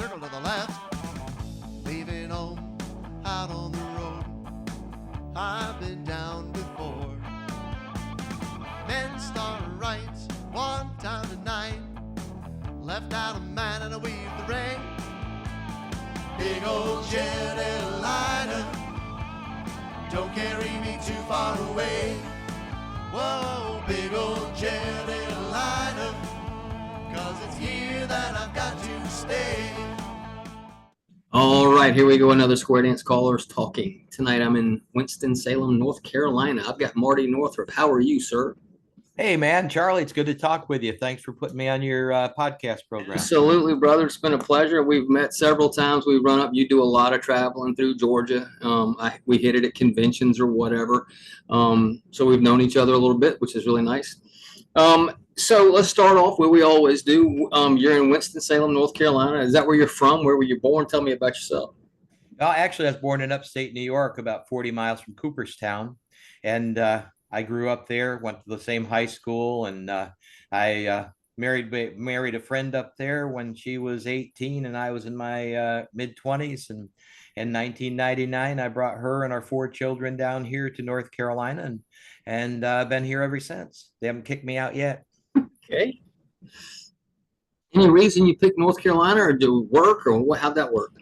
circle to the left. Leaving home out on the road. I've been down before. Men start rights one time tonight. Left out a man and I weave the ring. Big old jet liner, don't carry me too far away. Whoa, big old jet liner, 'cause it's here that I've got to stay. All right, here we go. Another Square Dance Callers Talking. Tonight I'm in Winston-Salem, North Carolina. I've got Marty Northrup. How are you, sir? Hey, man, Charlie, it's good to talk with you. Thanks for putting me on your podcast program. Absolutely, brother. It's been a pleasure. We've met several times. We run up. You do a lot of traveling through Georgia. We hit it at conventions or whatever. So we've known each other a little bit, which is really nice. So let's start off where we always do. You're in Winston-Salem, North Carolina. Is that where you're from? Where were you born? Tell me about yourself. Actually, I was born in upstate New York, about 40 miles from Cooperstown. And I grew up there, went to the same high school, and I married a friend up there when she was 18 and I was in my mid-20s. And in 1999, I brought her and our 4 children down here to North Carolina, and I've been here ever since. They haven't kicked me out yet. Okay. Any reason you picked North Carolina, or do work, or what? How'd that work?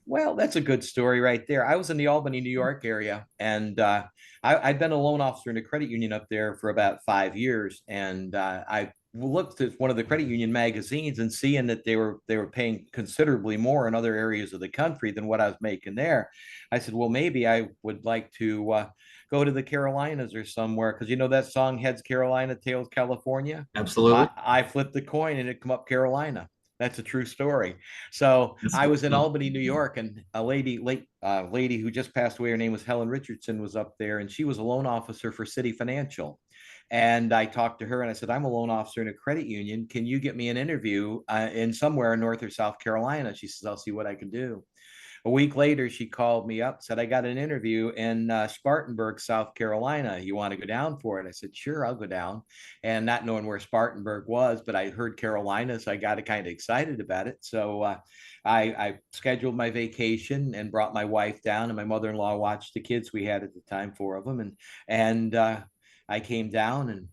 Well, that's a good story right there. I was in the Albany, New York area, and I'd been a loan officer in a credit union up there for about 5 years. And I looked at one of the credit union magazines and seeing that they were paying considerably more in other areas of the country than what I was making there. I said, well, maybe I would like to go to the Carolinas or somewhere, because you know that song, Heads Carolina, Tails California? Absolutely. I flipped the coin and it come up Carolina. That's a true story. So I was in Albany, New York, and a lady who just passed away, her name was Helen Richardson, was up there, and she was a loan officer for City Financial. And I talked to her and I said, I'm a loan officer in a credit union. Can you get me an interview in somewhere in North or South Carolina? She says, I'll see what I can do. A week later, she called me up, said, I got an interview in Spartanburg, South Carolina. You want to go down for it? I said, sure, I'll go down. And not knowing where Spartanburg was, but I heard Carolina, so I got kind of excited about it. So I scheduled my vacation and brought my wife down, and my mother-in-law watched the kids. We had at the time 4 of them. And I came down, and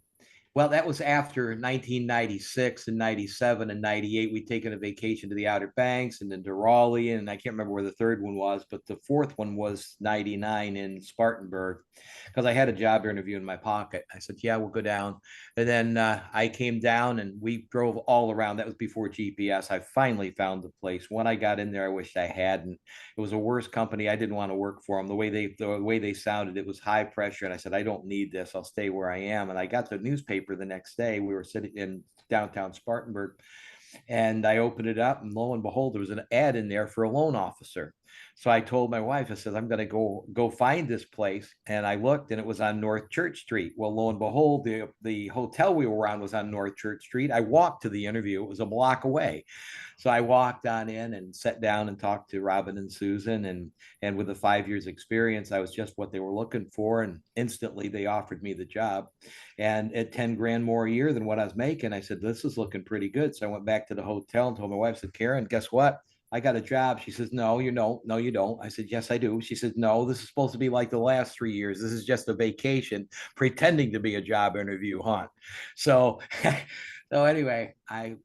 well, that was after 1996 and 97 and 98. We'd taken a vacation to the Outer Banks and then to Raleigh, and I can't remember where the third one was, but the fourth one was 99 in Spartanburg, because I had a job interview in my pocket. I said, yeah, we'll go down. And then I came down and we drove all around. That was before GPS. I finally found the place. When I got in there, I wished I hadn't. It was a worse company. I didn't want to work for them. The way they sounded, it was high pressure. And I said, I don't need this. I'll stay where I am. And I got the newspaper the next day. We were sitting in downtown Spartanburg, and I opened it up, and lo and behold, there was an ad in there for a loan officer. So I told my wife, I said, I'm going to go find this place. And I looked, and it was on North Church Street. Well, lo and behold, the hotel we were on was on North Church Street. I walked to the interview. It was a block away. So I walked on in and sat down and talked to Robin and Susan. And with the 5 years experience, I was just what they were looking for. And instantly they offered me the job. And at 10 grand more a year than what I was making, I said, this is looking pretty good. So I went back to the hotel and told my wife, I said, Karen, guess what? I got a job. She says, no, you don't. No, you don't. I said, yes, I do. She says, no, this is supposed to be like the last 3 years. This is just a vacation pretending to be a job interview, huh? So anyway, I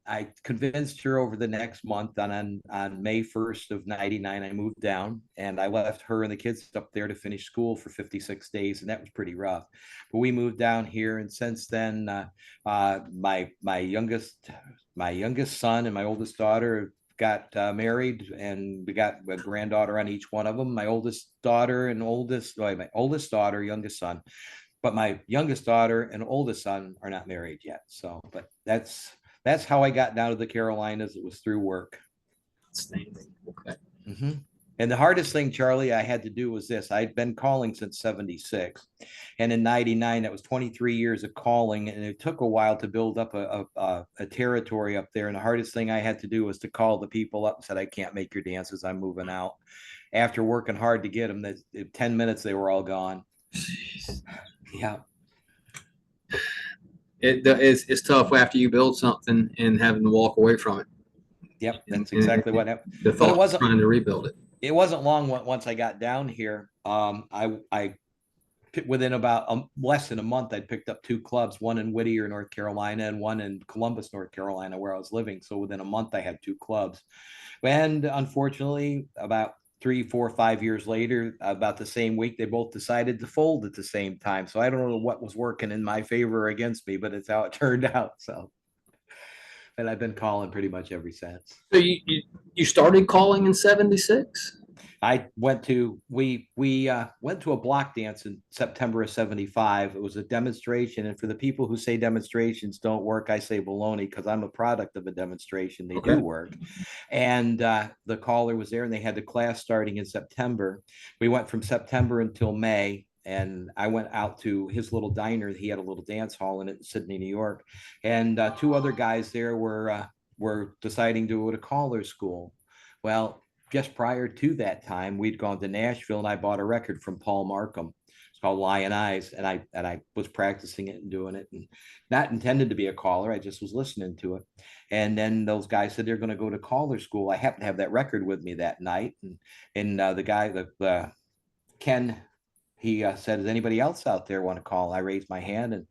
convinced her over the next month, and on May 1st of 99, I moved down, and I left her and the kids up there to finish school for 56 days. And that was pretty rough, but we moved down here. And since then, my youngest son and my oldest daughter got married, and we got a granddaughter on each one of them. My oldest daughter, youngest son, but my youngest daughter and oldest son are not married yet. So, but that's how I got down to the Carolinas. It was through work. Outstanding. Okay. Mm-hmm. And the hardest thing, Charlie, I had to do was this. I'd been calling since 76. And in 99, that was 23 years of calling. And it took a while to build up a territory up there. And the hardest thing I had to do was to call the people up and said, I can't make your dances. I'm moving out. After working hard to get them, that 10 minutes, they were all gone. Yeah. It's tough after you build something and having to walk away from it. Yep, that's And exactly what happened. the But thought was trying to rebuild it. it wasn't long once I got down here. I within about less than a month, I'd picked up 2 clubs, one in Whittier, North Carolina, and one in Columbus, North Carolina, where I was living. So within a month, I had 2 clubs. And unfortunately, about 3, 4, 5 years later, about the same week, they both decided to fold at the same time. So I don't know what was working in my favor or against me, but it's how it turned out. So, and I've been calling pretty much ever since. So you started calling in 76? I went to we went to a block dance in September of '75. It was a demonstration, and for the people who say demonstrations don't work, I say baloney because I'm a product of a demonstration. They do work, and the caller was there, and they had the class starting in September. We went from September until May, and I went out to his little diner. He had a little dance hall in it in Sydney, New York, and 2 other guys there were deciding to go to caller school. Well, just prior to that time, we'd gone to Nashville, and I bought a record from Paul Markham. It's called Lion Eyes, and I was practicing it and doing it, and not intended to be a caller. I just was listening to it. And then those guys said they're going to go to caller school. I happened to have that record with me that night, and the guy, the Ken, he said, "Does anybody else out there want to call?" I raised my hand, and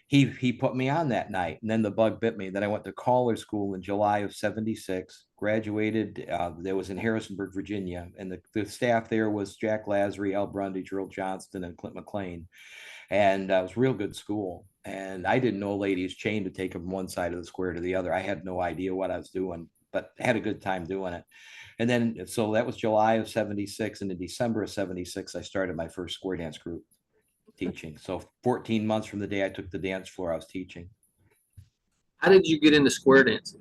he put me on that night, and then the bug bit me. Then I went to caller school in July of '76, graduated. That was in Harrisonburg, Virginia, and the staff there was Jack Lazary, Al Brundage, Earl Johnston, and Clint McLean, and it was a real good school. And I didn't know a lady's chain to take from one side of the square to the other. I had no idea what I was doing, but had a good time doing it. And then, so that was July of '76, and in December of '76, I started my first square dance group teaching. So 14 months from the day I took the dance floor, I was teaching. How did you get into square dancing?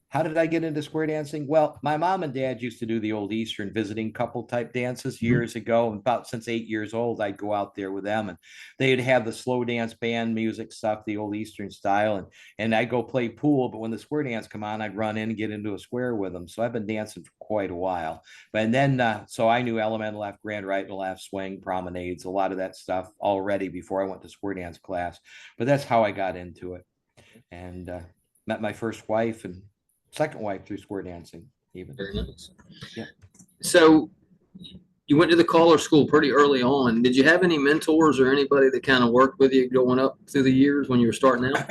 How did I get into square dancing? Well, my mom and dad used to do the old Eastern visiting couple type dances years ago. And about since 8 years old, I'd go out there with them, and they'd have the slow dance band music stuff, the old Eastern style. And I'd go play pool. But when the square dance come on, I'd run in and get into a square with them. So I've been dancing for quite a while. But then, so I knew element left, grand right and left, swing, promenades, a lot of that stuff already before I went to square dance class. But that's how I got into it. And met my first wife and second wife through square dancing, even. Very nice. Yeah. So you went to the caller school pretty early on. Did you have any mentors or anybody that kind of worked with you going up through the years when you were starting out?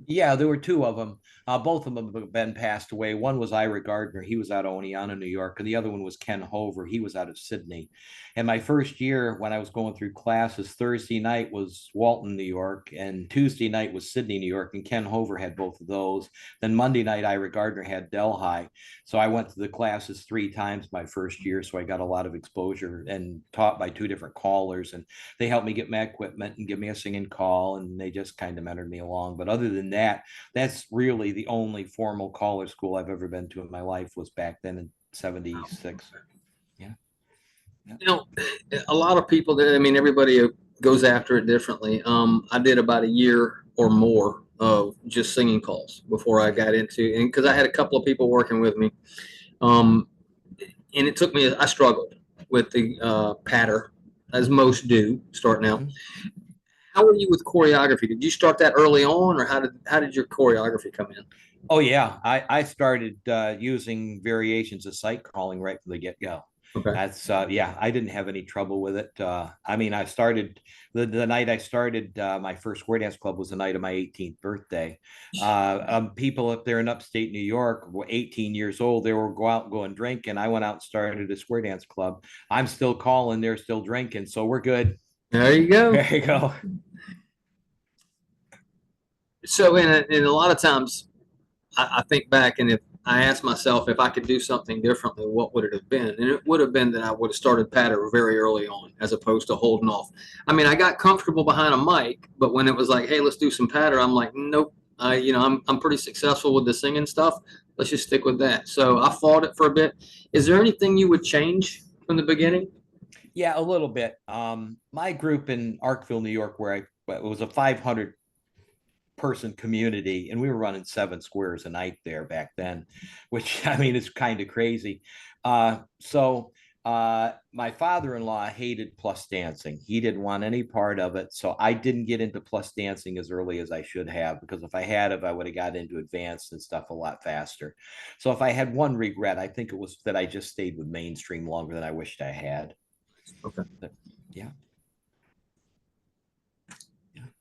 Yeah, there were 2 of them. Both of them have been passed away. One was Ira Gardner. He was out of Oneonta, New York. And the other one was Ken Hover. He was out of Sydney. And my first year when I was going through classes, Thursday night was Walton, New York. And Tuesday night was Sydney, New York. And Ken Hover had both of those. Then Monday night, Ira Gardner had Delhi. So I went to the classes 3 times my first year. So I got a lot of exposure and taught by 2 different callers. And they helped me get my equipment and give me a singing call. And they just kind of mentored me along. But other than that, that's really the only formal caller school I've ever been to in my life was back then in '76. Yeah. You know, a lot of people that, I mean, everybody goes after it differently. I did about a year or more of just singing calls before I got into, and because I had a couple of people working with me, and it took me, I struggled with the patter, as most do starting out. How were you with choreography? Did you start that early on, or how did your choreography come in? Oh yeah, I started using variations of sight calling right from the get-go. Okay. That's yeah, I didn't have any trouble with it. I mean, I started the night I started my first square dance club was the night of my 18th birthday. People up there in upstate New York were 18 years old. They were go out and go and drink, and I went out and started a square dance club. I'm still calling, they're still drinking, so we're good. There you go. There you go. So in a lot of times, I think back, and if I asked myself if I could do something differently, what would it have been? And it would have been that I would have started patter very early on, as opposed to holding off. I mean, I got comfortable behind a mic, but when it was like, hey, let's do some patter, I'm like, nope. I'm pretty successful with the singing stuff. Let's just stick with that. So I fought it for a bit. Is there anything you would change from the beginning? Yeah, a little bit. My group in Arkville, New York, where it was a 500 person community, and we were running 7 squares a night there back then, which I mean is kind of crazy. So My father-in-law hated plus dancing. He didn't want any part of it. So I didn't get into plus dancing as early as I should have, because if I would have got into advanced and stuff a lot faster. So if I had one regret, I think it was that I just stayed with mainstream longer than I wished I had. Okay. But, yeah.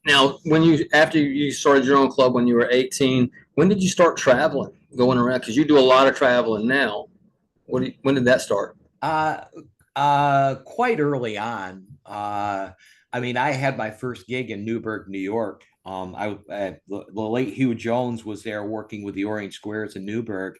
Now, after you started your own club when you were 18, when did you start traveling, going around? Because you do a lot of traveling now. When did that start? Quite early on. I mean, I had my first gig in Newburgh, New York. The late Hugh Jones was there working with the Orange Squares in Newburgh,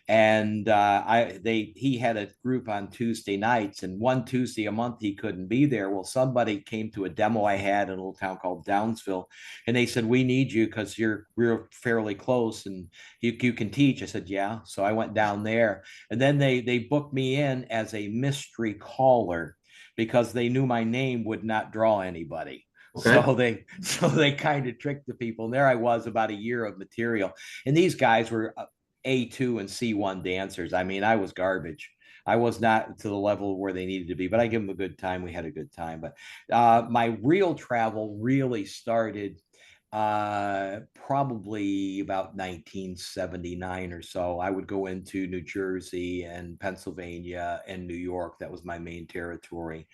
and he had a group on Tuesday nights, and one Tuesday a month he couldn't be there. Well, somebody came to a demo I had in a little town called Downsville, and they said, "We need you because we're fairly close and you can teach." I said, "Yeah." So I went down there, and then they booked me in as a mystery caller because they knew my name would not draw anybody. Okay. So they kind of tricked the people. And there I was, about a year of material. And these guys were A2 and C1 dancers. I mean, I was garbage. I was not to the level where they needed to be, but I give them a good time. We had a good time. But my real travel really started probably about 1979 or so. I would go into New Jersey and Pennsylvania and New York. That was my main territory.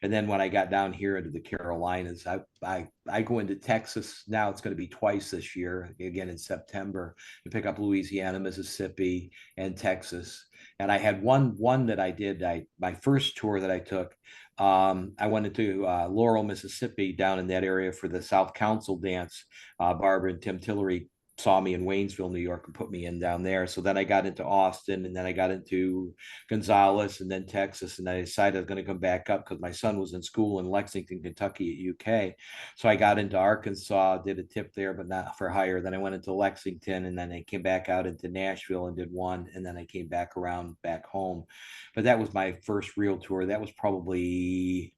And then when I got down here into the Carolinas, I go into Texas. Now it's going to be twice this year, again in September, to pick up Louisiana, Mississippi, and Texas. And I had one that I did. My first tour that I took, I went into Laurel, Mississippi, down in that area for the South Council dance. Barbara and Tim Tillery saw me in Waynesville, New York, and put me in down there. So then I got into Austin, and then I got into Gonzales, and then Texas. And I decided I was going to come back up because my son was in school in Lexington, Kentucky at UK. So I got into Arkansas, did a tip there, but not for hire. Then I went into Lexington, and then I came back out into Nashville and did one. And then I came back around back home. But that was my first real tour. That was probably...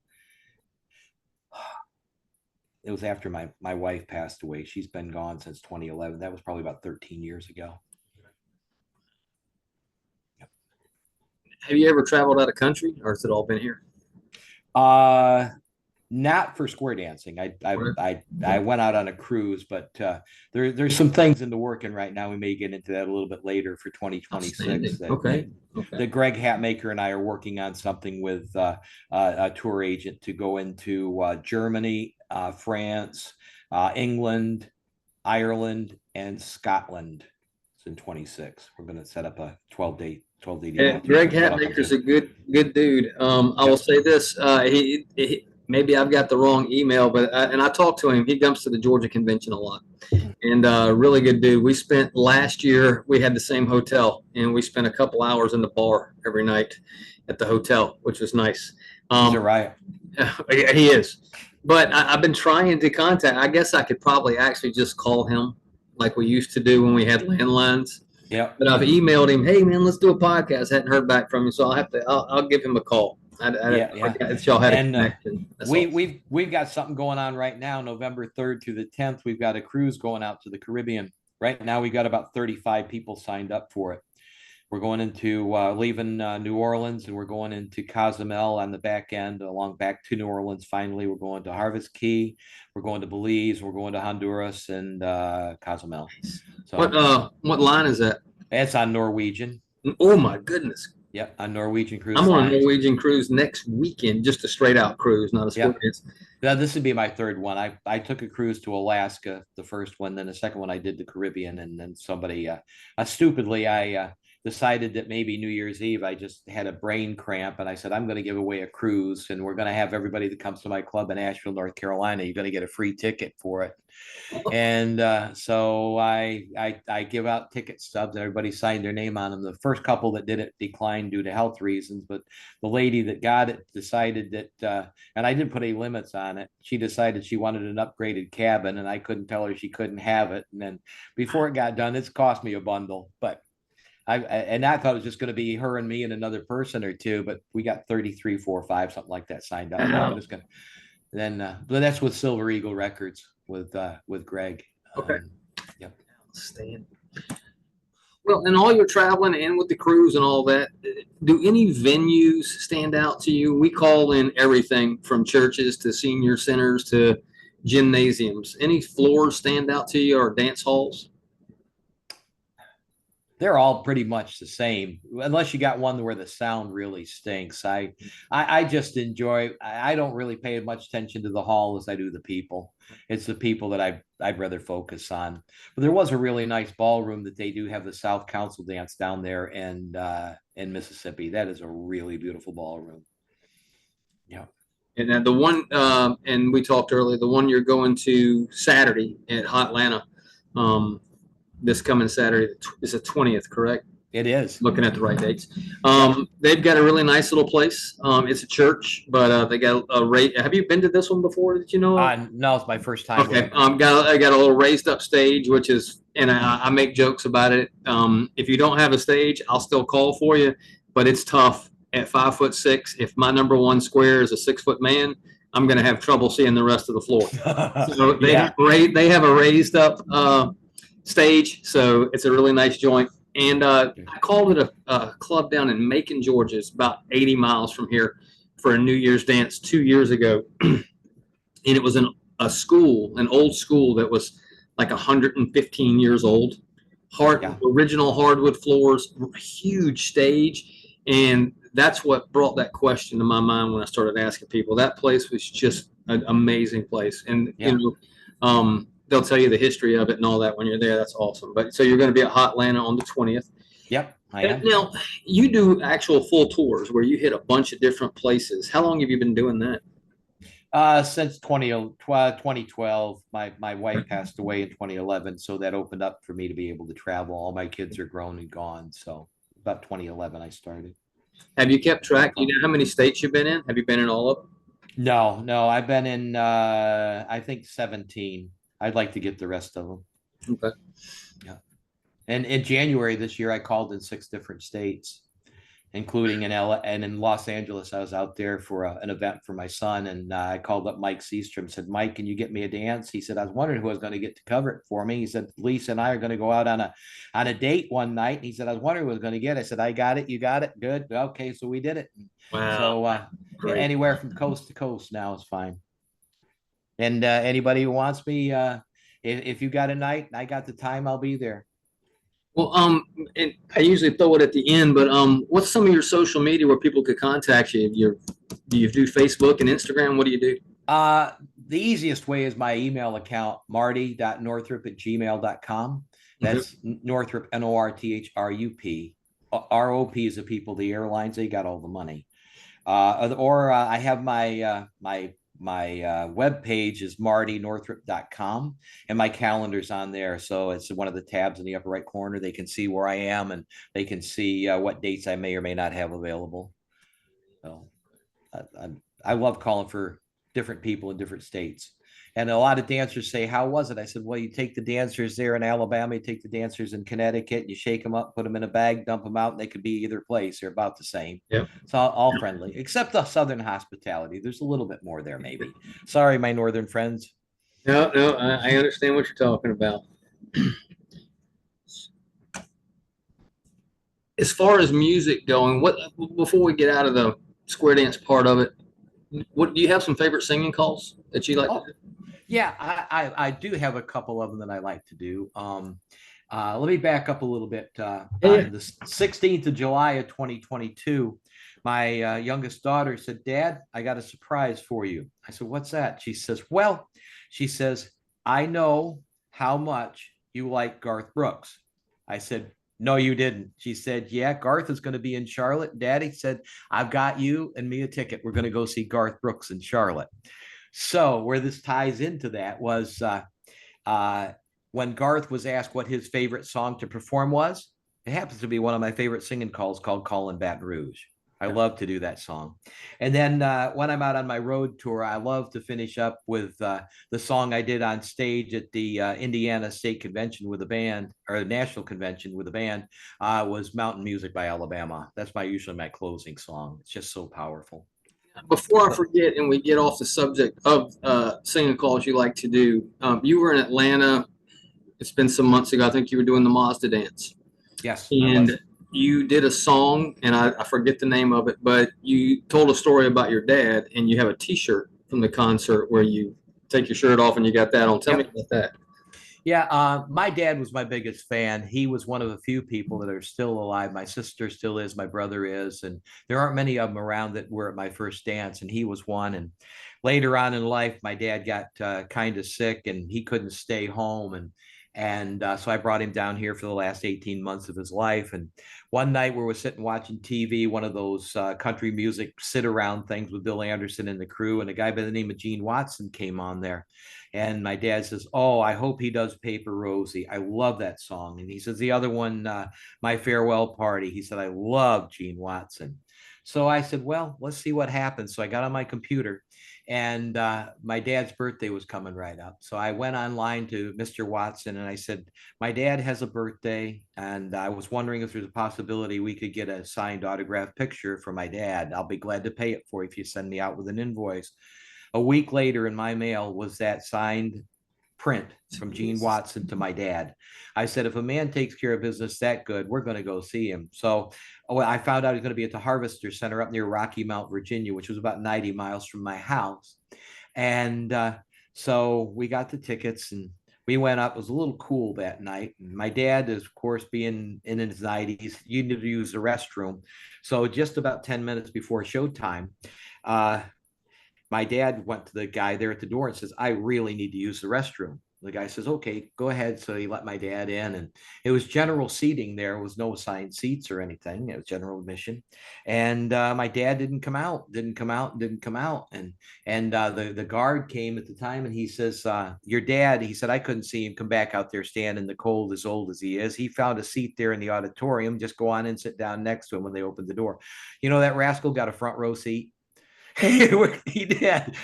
It was after my wife passed away. She's been gone since 2011. That was probably about 13 years ago. Yep. Have you ever traveled out of country, or has it all been here? Not for square dancing. I went out on a cruise, but there's some things in the working right now. We may get into that a little bit later for 2026. Okay. The Greg Hatmaker and I are working on something with a tour agent to go into Germany, France, England, Ireland, and Scotland. It's in 26. We're going to set up a 12-day. Yeah, Greg Hatmaker's a good dude. I will say this: he maybe I've got the wrong email, but I talked to him. He comes to the Georgia convention a lot, and really good dude. We spent last year. We had the same hotel, and we spent a couple hours in the bar every night at the hotel, which was nice. He's a riot. He is. But I've been trying to contact. I guess I could probably actually just call him like we used to do when we had landlines. Yeah. But I've emailed him, "Hey man, let's do a podcast." Hadn't heard back from him, so I'll give him a call. Y'all had a connection. We've got something going on right now, November 3rd through the 10th. We've got a cruise going out to the Caribbean. Right now, we've got about 35 people signed up for it. We're going into leaving New Orleans, and we're going into Cozumel on the back end, along back to New Orleans. Finally, we're going to Harvest Key. We're going to Belize. We're going to Honduras and Cozumel. So, what line is that? It's on Norwegian. Oh my goodness. Yep, on Norwegian cruise. I'm on a Norwegian cruise next weekend, just a straight out cruise, not a sport. Now, this would be my third one. I took a cruise to Alaska, the first one, then the second one I did the Caribbean, and then somebody stupidly I decided that maybe New Year's Eve I just had a brain cramp, and I said, I'm going to give away a cruise, and we're going to have everybody that comes to my club in Asheville, North Carolina, you're going to get a free ticket for it. And so I give out ticket stubs. Everybody signed their name on them. The first couple that did it declined due to health reasons, but the lady that got it decided that, and I didn't put any limits on it. She decided she wanted an upgraded cabin, and I couldn't tell her she couldn't have it. And then before it got done, it's cost me a bundle, but I thought it was just going to be her and me and another person or two, but we got 33, 4, 5, something like that signed up. I'm just gonna, then, but that's with Silver Eagle Records with Greg. Okay. Yep. Stan. Well, and all your traveling and with the cruise and all that, do any venues stand out to you? We call in everything from churches to senior centers to gymnasiums. Any floors stand out to you or dance halls? They're all pretty much the same, unless you got one where the sound really stinks. I just enjoy. I don't really pay as much attention to the hall as I do the people. It's the people that I'd rather focus on. But there was a really nice ballroom that they do have the South Council dance down there in Mississippi. That is a really beautiful ballroom. Yeah. And then the one, and we talked earlier, the one you're going to Saturday at Hot Atlanta. This coming Saturday is the 20th, correct? It is. Looking at the right dates. They've got a really nice little place. It's a church, but they got a rate. Have you been to this one before? Did you know? No, it's my first time. Okay. I got a little raised up stage, which is, and I make jokes about it. If you don't have a stage, I'll still call for you, but it's tough at 5'6". If my number one square is a 6-foot man, I'm going to have trouble seeing the rest of the floor. So they have a raised up stage, so it's a really nice joint. And I called it a club down in Macon, Georgia. It's about 80 miles from here for a New Year's dance 2 years ago. And it was an old school that was like 115 years old. Original hardwood floors, huge stage. And that's what brought that question to my mind when I started asking people. That place was just an amazing place. And, they'll tell you the history of it and all that when you're there. That's awesome. But so you're going to be at Hot Atlanta on the 20th. Yep, I am. Now, you do actual full tours where you hit a bunch of different places. How long have you been doing that? Since 2012. My wife passed away in 2011, so that opened up for me to be able to travel. All my kids are grown and gone, so about 2011 I started. Have you kept track? You know how many states you've been in? Have you been in all of them? No, I've been in I think 17. I'd like to get the rest of them. Okay. Yeah. And in January this year, I called in 6 different states, including in LA and in Los Angeles. I was out there for an event for my son, and I called up Mike Seastrom, said, "Mike, can you get me a dance?" He said, "I was wondering who was going to get to cover it for me." He said, "Lisa and I are going to go out on a date one night." And he said, "I was wondering who was going to get it." I said, "I got it. You got it. Good. Okay." So we did it. Wow. So anywhere from coast to coast now is fine. And anybody who wants me, if you got a night, I got the time, I'll be there. Well, and I usually throw it at the end, but what's some of your social media where people could contact you? Do you do Facebook and Instagram? What do you do? The easiest way is my email account, marty.northrup@gmail.com. That's Northrup, Northrup. ROP is the people, the airlines, they got all the money. I have my web page is martynorthrup.com, and my calendar's on there. So it's one of the tabs in the upper right corner. They can see where I am, and they can see what dates I may or may not have available. So I love calling for different people in different states. And a lot of dancers say, "How was it?" I said, "Well, you take the dancers there in Alabama, you take the dancers in Connecticut, you shake them up, put them in a bag, dump them out, and they could be either place. They're about the same." Yep. It's all friendly, except the Southern hospitality. There's a little bit more there, maybe. Sorry, my Northern friends. No, I understand what you're talking about. As far as music going, before we get out of the square dance part of it, what do you have some favorite singing calls that you like to do? Yeah, I do have a couple of them that I like to do. Let me back up a little bit. On the 16th of July of 2022, my youngest daughter said, "Dad, I got a surprise for you." I said, "What's that?" She says, "I know how much you like Garth Brooks." I said, "No, you didn't." She said, "Yeah, Garth is going to be in Charlotte." Daddy said, "I've got you and me a ticket. We're going to go see Garth Brooks in Charlotte." So where this ties into that was when Garth was asked what his favorite song to perform was, it happens to be one of my favorite singing calls called "Callin' Baton Rouge." I love to do that song. And then when I'm out on my road tour, I love to finish up with the song I did on stage at the Indiana State Convention with a band, or the National Convention with a band, was "Mountain Music" by Alabama. That's usually my closing song. It's just so powerful. Before I forget, and we get off the subject of singing calls you like to do, you were in Atlanta. It's been some months ago. I think you were doing the Mazda dance. Yes. And you did a song, and I forget the name of it, but you told a story about your dad, and you have a T-shirt from the concert where you take your shirt off and you got that on. Tell me about that. Yeah, my dad was my biggest fan. He was one of the few people that are still alive. My sister still is, my brother is, and there aren't many of them around that were at my first dance, and he was one. And later on in life, my dad got kind of sick, and he couldn't stay home, and so I brought him down here for the last 18 months of his life. And one night we were sitting watching TV, one of those country music sit around things with Bill Anderson and the crew, and a guy by the name of Gene Watson came on there. And my dad says, "Oh, I hope he does Paper Rosie. I love that song." And he says, "The other one, My Farewell Party." He said, "I love Gene Watson." So I said, "Well, let's see what happens." So I got on my computer, and my dad's birthday was coming right up. So I went online to Mr. Watson and I said, "My dad has a birthday, and I was wondering if there's a possibility we could get a signed autographed picture for my dad. I'll be glad to pay it for you if you send me out with an invoice." A week later in my mail was that signed print from Gene Watson to my dad. I said, if a man takes care of business that good, we're going to go see him. So I found out he's going to be at the Harvester Center up near Rocky Mount, Virginia, which was about 90 miles from my house. And so we got the tickets and we went up. It was a little cool that night. And my dad is, of course, being in his 90s, you need to use the restroom. So just about 10 minutes before showtime, my dad went to the guy there at the door and says, "I really need to use the restroom." The guy says, "Okay, go ahead." So he let my dad in, and it was general seating. There was no assigned seats or anything. It was general admission. And my dad didn't come out. And the guard came at the time, and he says, "Your dad," he said, "I couldn't see him come back out there stand in the cold as old as he is. He found a seat there in the auditorium. Just go on and sit down next to him when they opened the door." You know, that rascal got a front row seat. He did.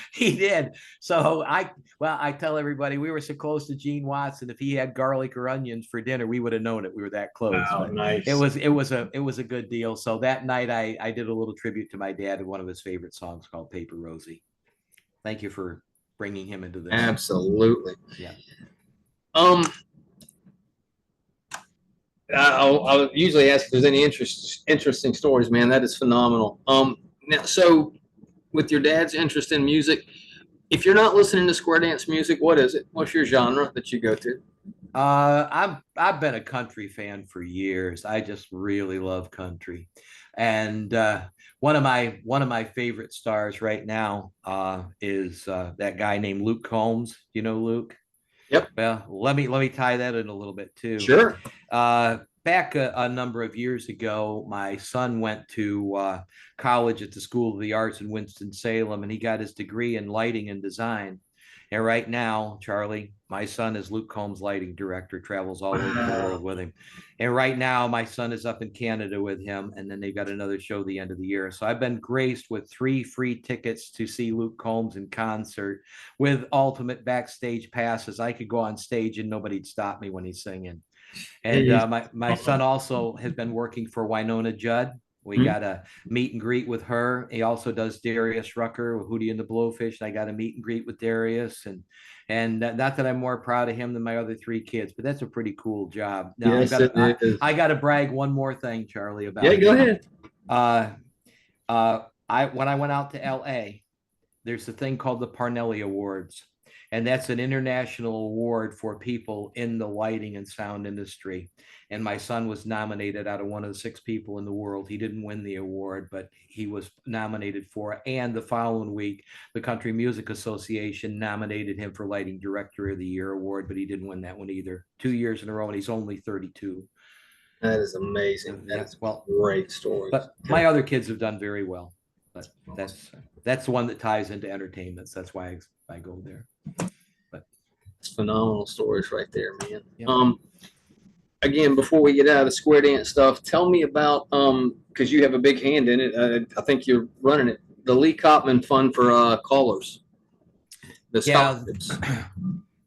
So I tell everybody we were so close to Gene Watson. If he had garlic or onions for dinner, we would have known it. We were that close. Wow, nice. It was a good deal. So that night I did a little tribute to my dad in one of his favorite songs called Paper Rosie. Thank you for bringing him into this. Absolutely. Yeah. I'll usually ask if there's any interesting stories, man. That is phenomenal. Now, so with your dad's interest in music, if you're not listening to square dance music, what is it? What's your genre that you go to? I've been a country fan for years. I just really love country, and one of my favorite stars right now is that guy named Luke Combs. You know Luke? Yep. Well, let me tie that in a little bit too. Sure. Back a number of years ago, my son went to college at the School of the Arts in Winston-Salem, and he got his degree in lighting and design. And right now, Charlie, my son is Luke Combs' lighting director, travels all over the world with him. And right now, my son is up in Canada with him, and then they've got another show the end of the year. So I've been graced with 3 free tickets to see Luke Combs in concert with ultimate backstage passes. I could go on stage and nobody'd stop me when he's singing. And my son also has been working for Winona Judd. We got a meet and greet with her. He also does Darius Rucker with Hootie and the Blowfish. I got a meet and greet with Darius, and not that I'm more proud of him than my other 3 kids, but that's a pretty cool job. Now, yes, I got to brag one more thing, Charlie. About go ahead. When I went out to L.A., there's a thing called the Parnelli Awards. And that's an international award for people in the lighting and sound industry. And my son was nominated out of one of the 6 people in the world. He didn't win the award, but he was nominated for it. And the following week, the Country Music Association nominated him for Lighting Director of the Year award, but he didn't win that one either. 2 years in a row, and he's only 32. That is amazing. That's great story. But my other kids have done very well. But that's the one that ties into entertainment. So that's why I go there. But it's phenomenal stories right there, man. Yeah. Again, before we get out of the square dance stuff, tell me about because you have a big hand in it. I think you're running it. The Lee Kopman Fund for Callers. The scholarships.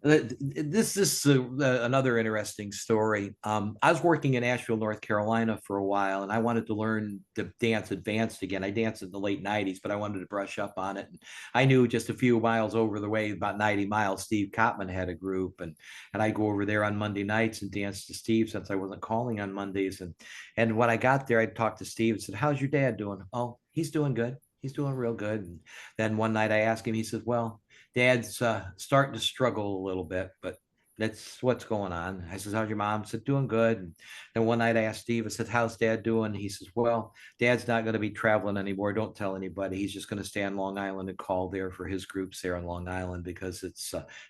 This is another interesting story. I was working in Asheville, North Carolina for a while, and I wanted to learn to dance advanced again. I danced in the late 90s, but I wanted to brush up on it. And I knew just a few miles over the way, about 90 miles, Steve Kottman had a group, and I go over there on Monday nights and dance to Steve since I wasn't calling on Mondays. And when I got there, I talked to Steve and said, "How's your dad doing?" "Oh, he's doing good. He's doing real good." And then one night I asked him, he says, "Well, Dad's starting to struggle a little bit, but that's what's going on." I says, "How's your mom?" I said, "Doing good." And then one night I asked Steve, I said, "How's Dad doing?" He says, "Well, Dad's not going to be traveling anymore. Don't tell anybody. He's just going to stay on Long Island and call there for his groups there on Long Island because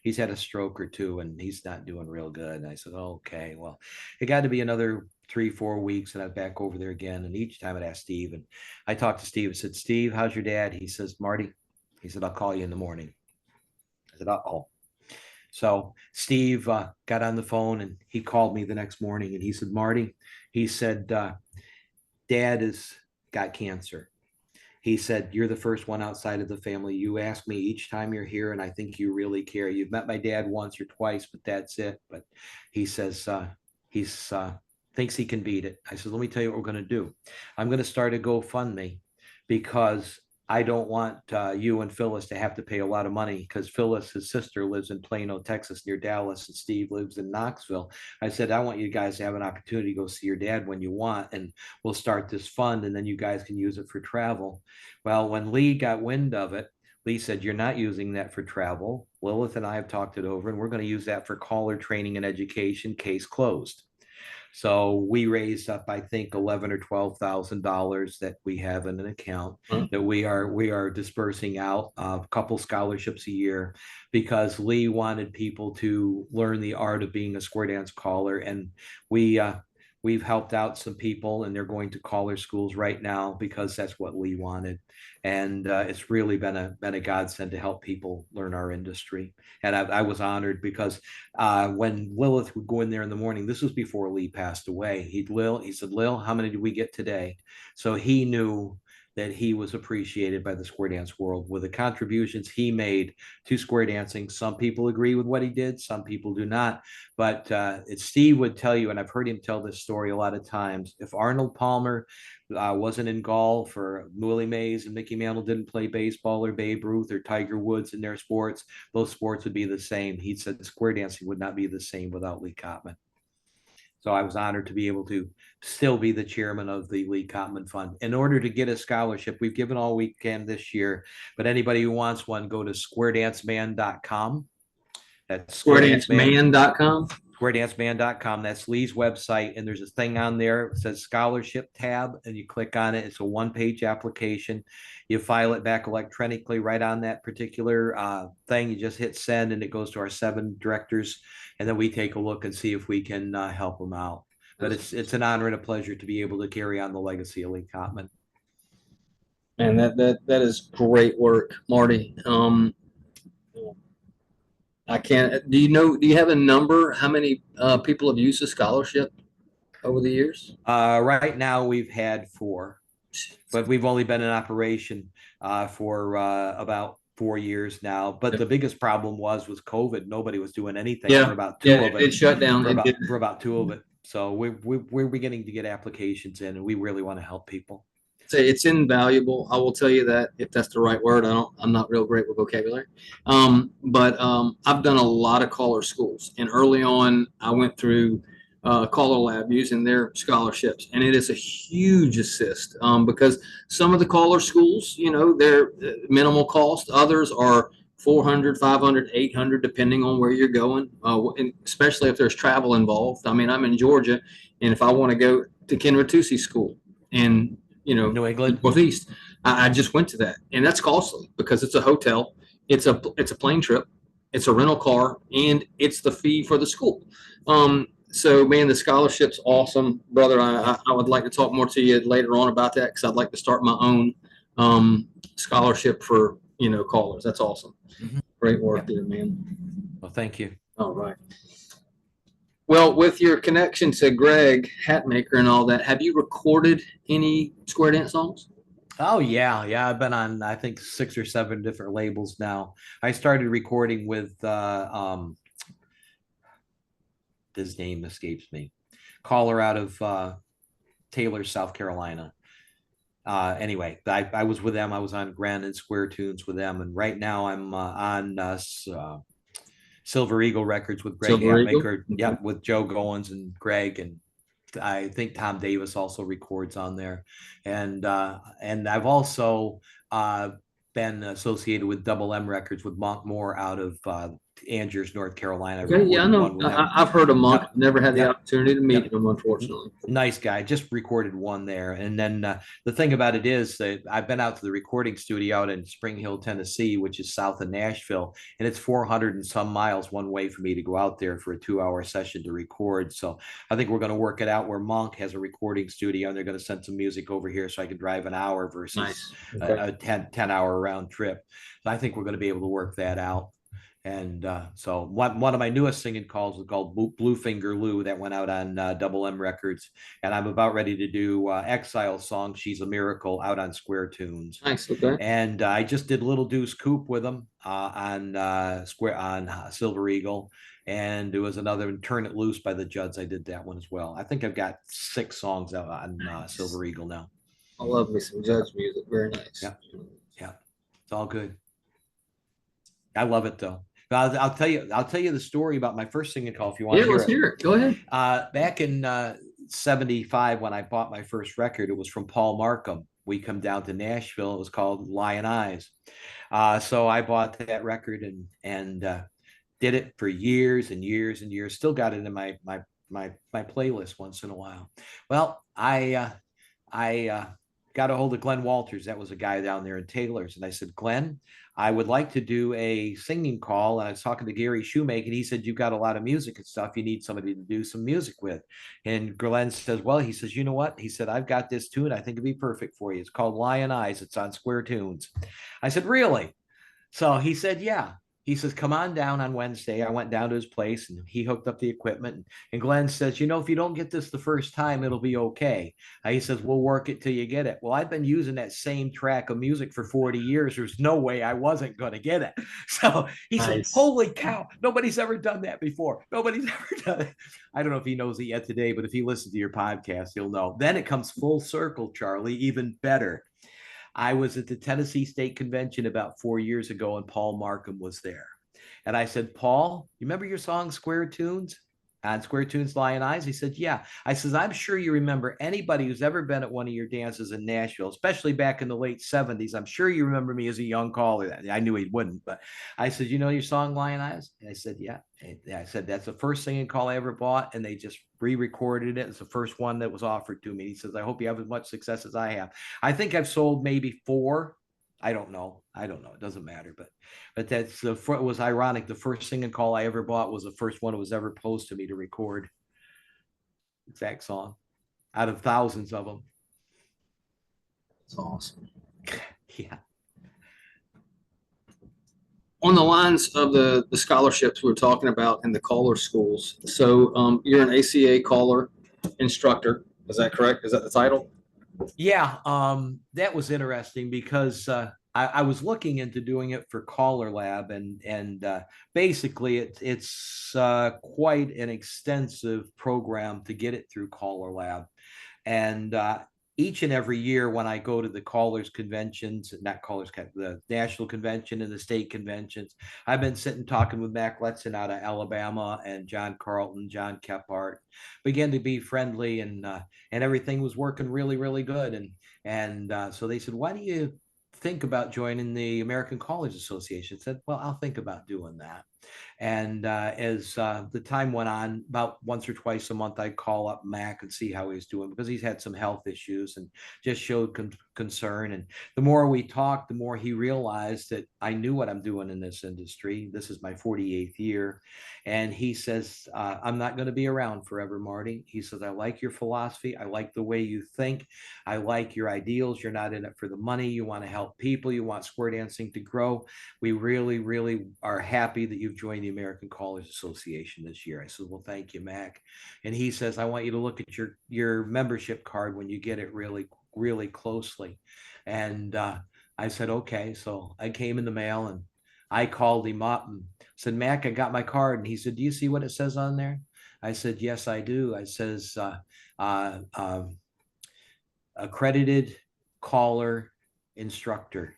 he's had a stroke or two and he's not doing real good." And I said, "Okay, well, it got to be another 3-4 weeks and I'm back over there again." And each time I'd ask Steve, and I talked to Steve and said, "Steve, how's your dad?" He says, "Marty," he said, "I'll call you in the morning." I said, "Uh-oh." So Steve got on the phone and he called me the next morning and he said, "Marty," he said, "Dad has got cancer." He said, "You're the first one outside of the family. You ask me each time you're here, and I think you really care. You've met my dad once or twice, but that's it." But he says he's thinks he can beat it. I said, "Let me tell you what we're going to do. I'm going to start a GoFundMe because I don't want you and Phyllis to have to pay a lot of money because Phyllis, his sister, lives in Plano, Texas, near Dallas, and Steve lives in Knoxville." I said, "I want you guys to have an opportunity to go see your dad when you want, and we'll start this fund, and then you guys can use it for travel." Well, when Lee got wind of it, Lee said, "You're not using that for travel. Lilith and I have talked it over, and we're going to use that for caller training and education. Case closed." So we raised up, I think, $11,000 or $12,000 that we have in an account that we are dispersing out a couple scholarships a year because Lee wanted people to learn the art of being a square dance caller, and we've helped out some people, and they're going to caller schools right now because that's what Lee wanted. And it's really been a godsend to help people learn our industry. And I was honored because when Lilith would go in there in the morning, this was before Lee passed away. He said, "Lil, how many did we get today?" So he knew that he was appreciated by the square dance world with the contributions he made to square dancing. Some people agree with what he did, some people do not. But Steve would tell you, and I've heard him tell this story a lot of times, if Arnold Palmer wasn't in golf, or Willie Mays and Mickey Mantle didn't play baseball, or Babe Ruth or Tiger Woods in their sports, those sports would be the same. He said square dancing would not be the same without Lee Kottman. So I was honored to be able to still be the chairman of the Lee Kottman Fund. In order to get a scholarship, we've given all we can this year, but anybody who wants one, go to squaredanceman.com. That's Squaredanceman.com. Squaredanceman.com. That's Lee's website. And there's a thing on there. It says scholarship tab, and you click on it. It's a one-page application. You file it back electronically right on that particular thing. You just hit send, and it goes to our 7 directors. And then we take a look and see if we can help them out. But it's an honor and a pleasure to be able to carry on the legacy of Lee Kottman. And that is great work, Marty. I can't. Do you have a number? How many people have used the scholarship over the years? Right now, we've had 4, but we've only been in operation for about 4 years now. But the biggest problem was COVID. Nobody was doing anything for about 2 of it. It shut down for about 2 of it. So we're beginning to get applications in, and we really want to help people. It's invaluable. I will tell you that, if that's the right word. I'm not real great with vocabulary. But I've done a lot of caller schools, and early on I went through Caller Lab using their scholarships, and it is a huge assist because some of the caller schools, they're minimal cost. Others are $400, $500, $800, depending on where you're going, and especially if there's travel involved. I mean, I'm in Georgia, and if I want to go to Ken Ratucci School and New England, Northeast, I just went to that, and that's costly because it's a hotel, it's a plane trip, it's a rental car, and it's the fee for the school. So man, the scholarship's awesome, brother. I would like to talk more to you later on about that because I'd like to start my own scholarship for callers. That's awesome. Mm-hmm. Great work there, man. Well, thank you. All right. Well, with your connection to Greg Hatmaker and all that, have you recorded any square dance songs? Oh yeah. I've been on, I think, 6 or 7 different labels now. I started recording with his name escapes me. Caller out of Taylor, South Carolina. Anyway, I was with them. I was on Grand and Square Tunes with them, and right now I'm on Silver Eagle Records with Greg Hatmaker. Yeah, with Joe Goins and Greg, and I think Tom Davis also records on there, and I've also been associated with Double M Records with Monk Moore out of Angers, North Carolina. Okay, yeah, I know. I've heard of Monk. Yep. Never had the opportunity to meet him, unfortunately. Nice guy. Just recorded one there. And then the thing about it is that I've been out to the recording studio out in Spring Hill, Tennessee, which is south of Nashville, and it's 400 and some miles one way for me to go out there for a 2-hour session to record. So I think we're going to work it out where Monk has a recording studio, and they're going to send some music over here so I can drive an hour versus a 10-hour round trip. So I think we're going to be able to work that out. And so one of my newest singing calls was called Blue Finger Lou, that went out on Double M Records. And I'm about ready to do Exile song, She's a Miracle, out on Square Tunes. Nice, okay. And I just did Little Deuce Coupe with them on Silver Eagle. And there was another Turn It Loose by the Judds. I did that one as well. I think I've got 6 songs out on Silver Eagle now. I love me some Judds music. Very nice. Yeah. It's all good. I love it though. I'll tell you the story about my first singing call if you want to hear it. Yeah, let's hear it. Go ahead. Back in 75, when I bought my first record, it was from Paul Markham. We come down to Nashville. It was called Lion Eyes. So I bought that record and did it for years and years and years. Still got it in my playlist once in a while. Well, I got a hold of Glenn Walters. That was a guy down there in Taylor's. And I said, Glenn, I would like to do a singing call. And I was talking to Gary Shoemake, and he said, you've got a lot of music and stuff. You need somebody to do some music with. And Glenn says, well, he says, you know what? He said, I've got this tune. I think it'd be perfect for you. It's called Lion Eyes. It's on Square Tunes. I said, really? So he said, yeah. He says, come on down on Wednesday. I went down to his place and he hooked up the equipment. And Glenn says, you know, if you don't get this the first time, it'll be okay. He says, we'll work it till you get it. Well, I've been using that same track of music for 40 years. There's no way I wasn't going to get it. So he said, holy cow, nobody's ever done that before. Nobody's ever done it. I don't know if he knows it yet today, but if he listens to your podcast, he'll know. Then it comes full circle, Charlie, even better. I was at the Tennessee State Convention about 4 years ago, and Paul Markham was there. And I said, Paul, you remember your song Square Tunes? On Square Tunes, Lion Eyes? He said, yeah. I says, I'm sure you remember anybody who's ever been at one of your dances in Nashville, especially back in the late 70s. I'm sure you remember me as a young caller. I knew he wouldn't, but I said, you know your song Lion Eyes? And I said, yeah. And I said, that's the first singing call I ever bought, and they just re-recorded it. It's the first one that was offered to me. He says, I hope you have as much success as I have. I think I've sold maybe 4. I don't know. It doesn't matter. But that's it was ironic. The first singing call I ever bought was the first one that was ever posed to me to record. Exact song out of thousands of them. That's awesome. Yeah. On the lines of the scholarships we were talking about in the caller schools. So you're an ACA caller instructor. Is that correct? Is that the title? Yeah, that was interesting because I was looking into doing it for Caller Lab, and basically it's quite an extensive program to get it through Caller Lab. And each and every year when I go to the callers conventions, the national convention and the state conventions, I've been sitting talking with Mac Letson out of Alabama and John Carlton, John Kephart, began to be friendly, and everything was working really, really good. And so they said, why do you think about joining the American College Association? I said, well, I'll think about doing that. And as the time went on, about once or twice a month, I'd call up Mac and see how he's doing, because he's had some health issues and just showed concern. And the more we talked, the more he realized that I knew what I'm doing in this industry. This is my 48th year. And he says, I'm not going to be around forever, Marty. He says, I like your philosophy. I like the way you think. I like your ideals. You're not in it for the money. You want to help people. You want square dancing to grow. We really, really are happy that you've joined the American College Association this year. I said, well, thank you, Mac. And he says, I want you to look at your membership card when you get it really, really closely. And I said, okay. So I came in the mail and I called him up and said, Mac, I got my card. And he said, do you see what it says on there? I said, yes, I do. I says, uh, um, accredited caller instructor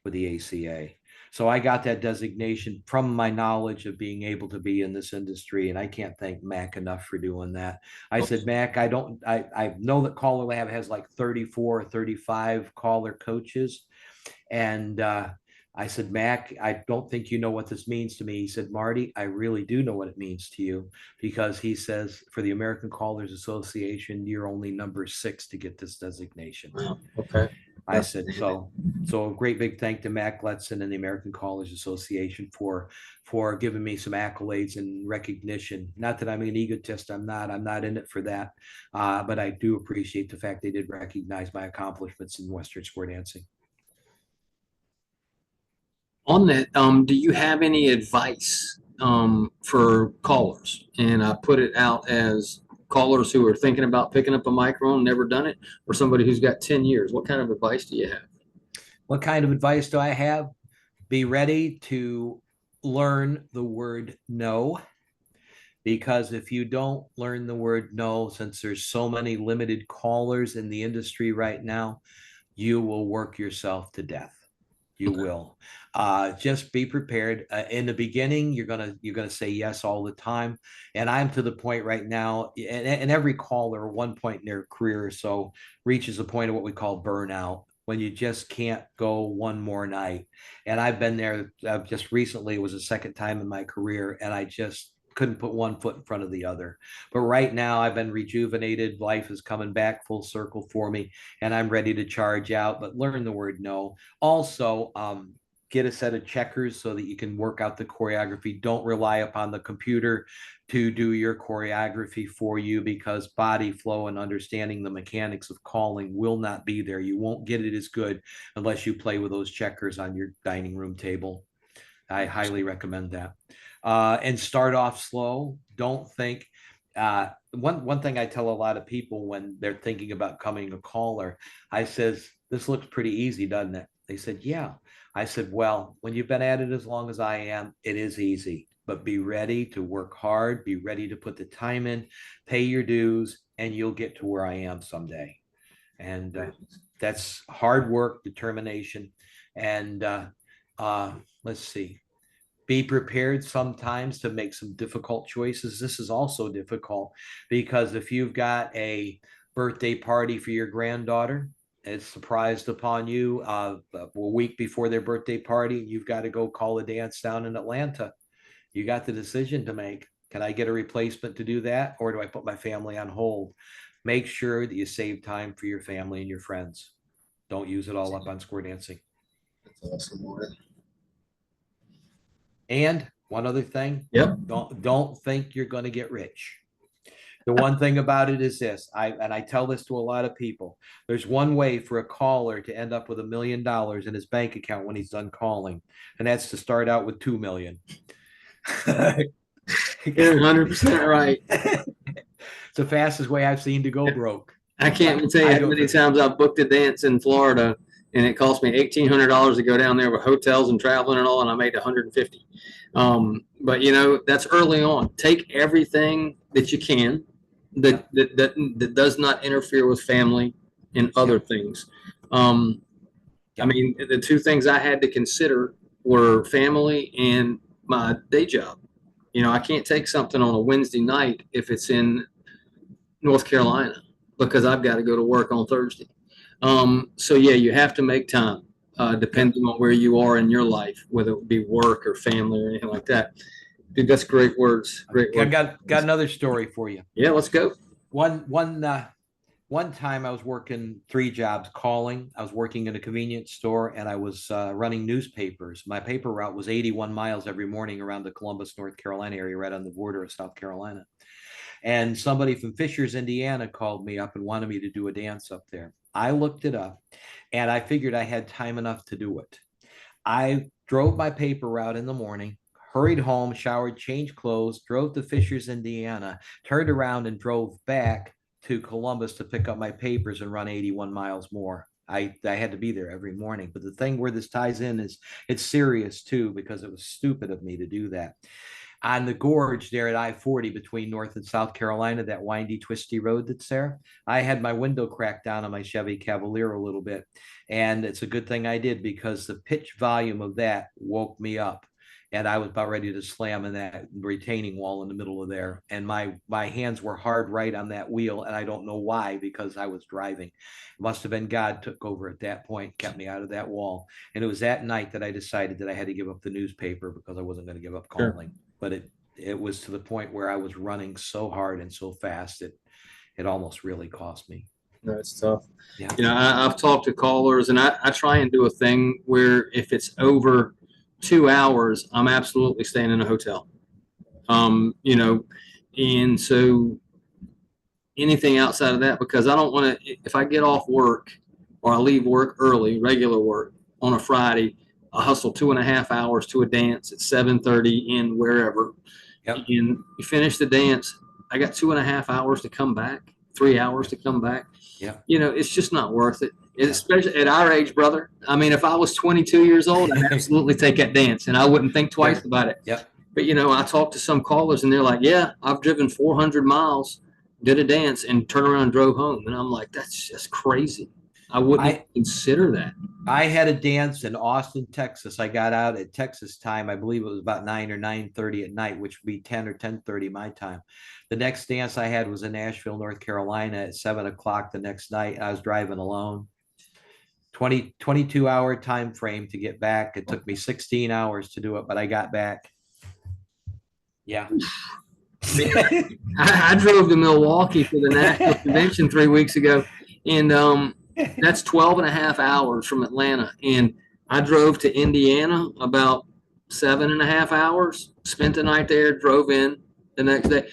with the ACA. So I got that designation from my knowledge of being able to be in this industry. And I can't thank Mac enough for doing that. I said, Mac, I know that Caller Lab has like 34 or 35 caller coaches. And I said, Mac, I don't think you know what this means to me. He said, Marty, I really do know what it means to you, because he says for the American Callers Association, you're only number 6 to get this designation. Wow. Okay. I said, so a great big thank to Mac Letson and the American College Association for giving me some accolades and recognition. Not that I'm an egotist. I'm not in it for that. But I do appreciate the fact they did recognize my accomplishments in Western square dancing. On that, do you have any advice for callers? And I put it out as callers who are thinking about picking up a microphone, never done it, or somebody who's got 10 years. What kind of advice do you have? What kind of advice do I have? Be ready to learn the word no, because if you don't learn the word no, since there's so many limited callers in the industry right now, you will work yourself to death. You will. Just be prepared. In the beginning, you're gonna say yes all the time. And I'm to the point right now, and every caller at one point in their career or so reaches a point of what we call burnout, when you just can't go one more night. And I've been there just recently. It was the second time in my career, and I just couldn't put one foot in front of the other. But right now I've been rejuvenated. Life is coming back full circle for me, and I'm ready to charge out. But learn the word no. Also, get a set of checkers so that you can work out the choreography. Don't rely upon the computer to do your choreography for you, because body flow and understanding the mechanics of calling will not be there. You won't get it as good unless you play with those checkers on your dining room table. I highly recommend that. And start off slow. Don't think. One thing I tell a lot of people when they're thinking about becoming a caller, I says, this looks pretty easy, doesn't it? They said, yeah. I said, well, when you've been at it as long as I am, it is easy. But be ready to work hard. Be ready to put the time in, pay your dues, and you'll get to where I am someday. And that's hard work, determination, and let's see. Be prepared sometimes to make some difficult choices. This is also difficult because if you've got a birthday party for your granddaughter, it's surprised upon you a week before their birthday party, you've got to go call a dance down in Atlanta. You got the decision to make. Can I get a replacement to do that, or do I put my family on hold? Make sure that you save time for your family and your friends. Don't use it all up on square dancing. That's awesome, Marty. And one other thing, Yep. Don't think you're going to get rich. The one thing about it is this, I tell this to a lot of people. There's one way for a caller to end up with $1 million in his bank account when he's done calling, and that's to start out with 2 million. You're 100% right. It's the fastest way I've seen to go broke. I can't even tell you how many times I've booked a dance in Florida, and it cost me $1,800 to go down there with hotels and traveling and all, and I made $150. But you know, that's early on. Take everything that you can that does not interfere with family and other things. I mean, the two things I had to consider were family and my day job. You know, I can't take something on a Wednesday night if it's in North Carolina, because I've got to go to work on Thursday. So yeah, you have to make time, depending on where you are in your life, whether it be work or family or anything like that. Dude, that's great words. Great words. I got another story for you. Yeah, let's go. One time I was working 3 jobs calling. I was working in a convenience store, and I was running newspapers. My paper route was 81 miles every morning around the Columbus, North Carolina area, right on the border of South Carolina. And somebody from Fishers, Indiana called me up and wanted me to do a dance up there. I looked it up, and I figured I had time enough to do it. I drove my paper route in the morning, hurried home, showered, changed clothes, drove to Fishers, Indiana, turned around and drove back to Columbus to pick up my papers and run 81 miles more. I had to be there every morning. But the thing where this ties in is it's serious too, because it was stupid of me to do that. on the gorge there at I-40 between North and South Carolina, that windy, twisty road that's there. I had my window cracked down on my Chevy Cavalier a little bit. And it's a good thing I did, because the pitch volume of that woke me up. And I was about ready to slam in that retaining wall in the middle of there. And my hands were hard right on that wheel. And I don't know why, because I was driving. It must have been God took over at that point, kept me out of that wall. And it was that night that I decided that I had to give up the newspaper, because I wasn't going to give up calling. Sure. But it was to the point where I was running so hard and so fast, it almost really cost me. That's tough. Yeah. I've talked to callers, and I try and do a thing where if it's over 2 hours, I'm absolutely staying in a hotel. And so anything outside of that, because I don't want to, if I get off work or I leave work early, regular work on a Friday, I hustle 2.5 hours to a dance at 7:30 in wherever. Yep. And you finish the dance, I got 2.5 hours to come back, 3 hours to come back. Yeah. It's just not worth it. Especially at our age, brother. I mean, if I was 22 years old, I'd absolutely take that dance, and I wouldn't think twice about it. Yeah. But, I talked to some callers, and they're like, yeah, I've driven 400 miles, did a dance, and turned around and drove home. And I'm like, that's just crazy. I wouldn't consider that. I had a dance in Austin, Texas. I got out at Texas time. I believe it was about 9 or 9:30 at night, which would be 10 or 10:30 my time. The next dance I had was in Nashville, North Carolina at 7 o'clock the next night. I was driving alone. 22-hour time frame to get back. It took me 16 hours to do it, but I got back. Yeah. I drove to Milwaukee for the national convention 3 weeks ago, and that's 12.5 hours from Atlanta. And I drove to Indiana about 7.5 hours, spent the night there, drove in the next day.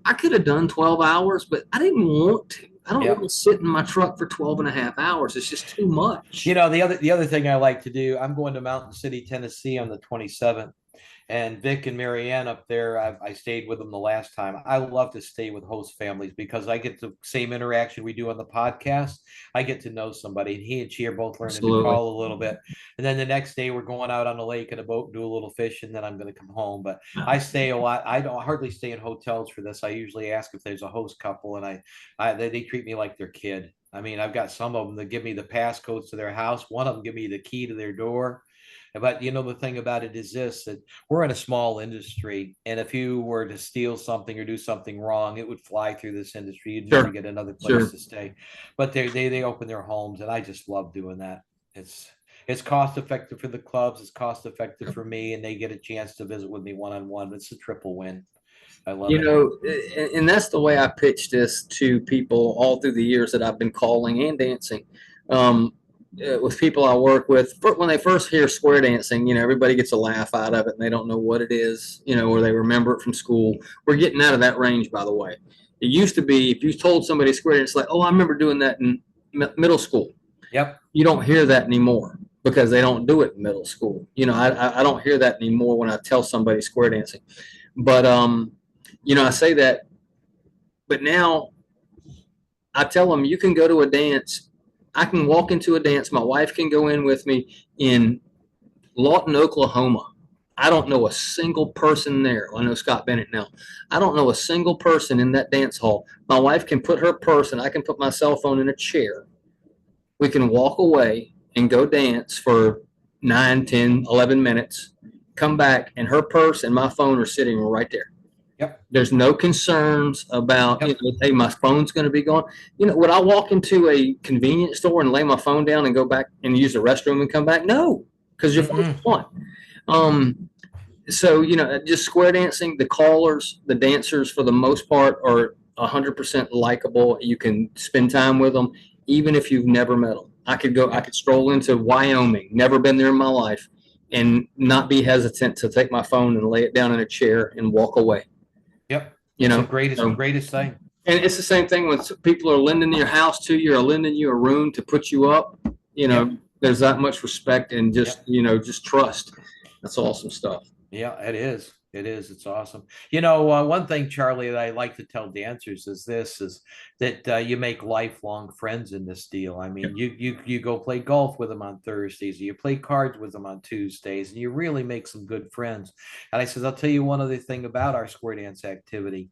I could have done 12 hours, but I didn't want to. I don't want to sit in my truck for 12.5 hours. It's just too much. The other thing I like to do, I'm going to Mountain City, Tennessee on the 27th. And Vic and Marianne up there, I stayed with them the last time. I love to stay with host families, because I get the same interaction we do on the podcast. I get to know somebody, and he and she are both learning to call a little bit. And then the next day we're going out on the lake in a boat, do a little fish, and then I'm going to come home. But I stay a lot. I don't hardly stay in hotels for this. I usually ask if there's a host couple, and they treat me like their kid. I mean, I've got some of them that give me the passcodes to their house. One of them give me the key to their door. But the thing about it is this, that we're in a small industry, and if you were to steal something or do something wrong, it would fly through this industry. You'd never get another place to stay. But they open their homes, and I just love doing that. It's cost effective for the clubs, it's cost effective for me, and they get a chance to visit with me one-on-one. It's a triple win. I love it. And that's the way I pitch this to people all through the years that I've been calling and dancing. With people I work with, when they first hear square dancing, everybody gets a laugh out of it, and they don't know what it is, or they remember it from school. We're getting out of that range, by the way. It used to be, if you told somebody square dance, like, oh, I remember doing that in middle school. Yep. You don't hear that anymore, because they don't do it in middle school. I don't hear that anymore when I tell somebody square dancing. But, I say that, but now I tell them, you can go to a dance. I can walk into a dance. My wife can go in with me in Lawton, Oklahoma. I don't know a single person there. I know Scott Bennett now. I don't know a single person in that dance hall. My wife can put her purse, and I can put my cell phone in a chair. We can walk away and go dance for 9, 10, 11 minutes, come back, and her purse and my phone are sitting right there. Yep. There's no concerns about, hey, my phone's going to be gone. Would I walk into a convenience store and lay my phone down and go back and use the restroom and come back? No, because your phone's gone. So, just square dancing, the callers, the dancers, for the most part, are 100% likable. You can spend time with them, even if you've never met them. I could stroll into Wyoming, never been there in my life, and not be hesitant to take my phone and lay it down in a chair and walk away. Yep. The greatest thing. And it's the same thing when people are lending your house to you or lending you a room to put you up. There's that much respect and just, just trust. That's awesome stuff. Yeah, it is. It is. It's awesome. One thing, Charlie, that I like to tell dancers is that you make lifelong friends in this deal. I mean, you go play golf with them on Thursdays, you play cards with them on Tuesdays, and you really make some good friends. And I says, I'll tell you one other thing about our square dance activity.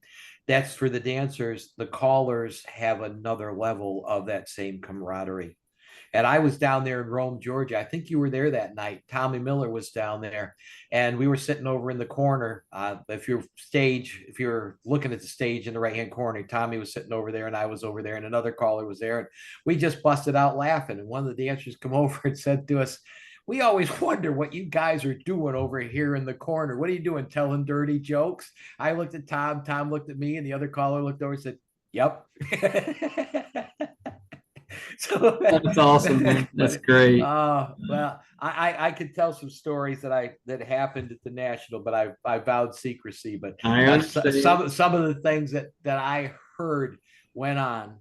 That's for the dancers. The callers have another level of that same camaraderie. And I was down there in Rome, Georgia. I think you were there that night. Tommy Miller was down there, and we were sitting over in the corner. If you're looking at the stage in the right-hand corner, Tommy was sitting over there, and I was over there, and another caller was there. And we just busted out laughing. And one of the dancers come over and said to us, "We always wonder what you guys are doing over here in the corner. What are you doing, telling dirty jokes?" I looked at Tom. Tom looked at me, and the other caller looked over and said, "Yep." So that's awesome, man. That's great. Well, I could tell some stories that happened at the National, but I vowed secrecy. But some of the things that I heard went on.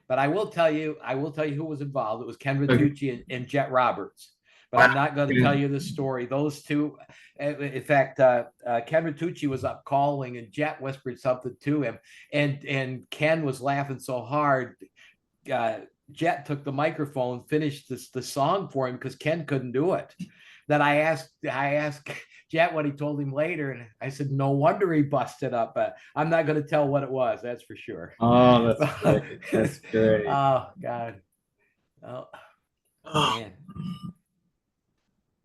But I will tell you who was involved. It was Ken Ritucci and Jet Roberts. But I'm not going to tell you the story. Those two, in fact, Ken Ritucci was up calling, and Jet whispered something to him, and Ken was laughing so hard. Jet took the microphone, finished the song for him because Ken couldn't do it. Then I asked Jet what he told him later, and I said, "No wonder he busted up." But I'm not going to tell what it was. That's for sure. Oh, that's great. That's great. Oh God. Oh man.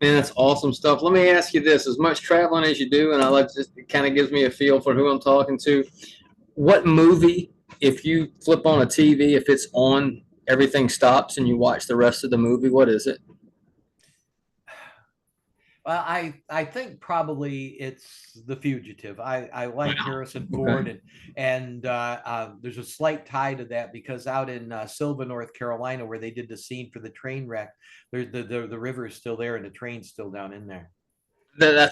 Man, that's awesome stuff. Let me ask you this: as much traveling as you do, and it kind of gives me a feel for who I'm talking to. What movie, if you flip on a TV, if it's on, everything stops and you watch the rest of the movie? What is it? Well, I think probably it's The Fugitive. I like Harrison Ford, and there's a slight tie to that because out in Sylva, North Carolina, where they did the scene for the train wreck, the river is still there and the train's still down in there.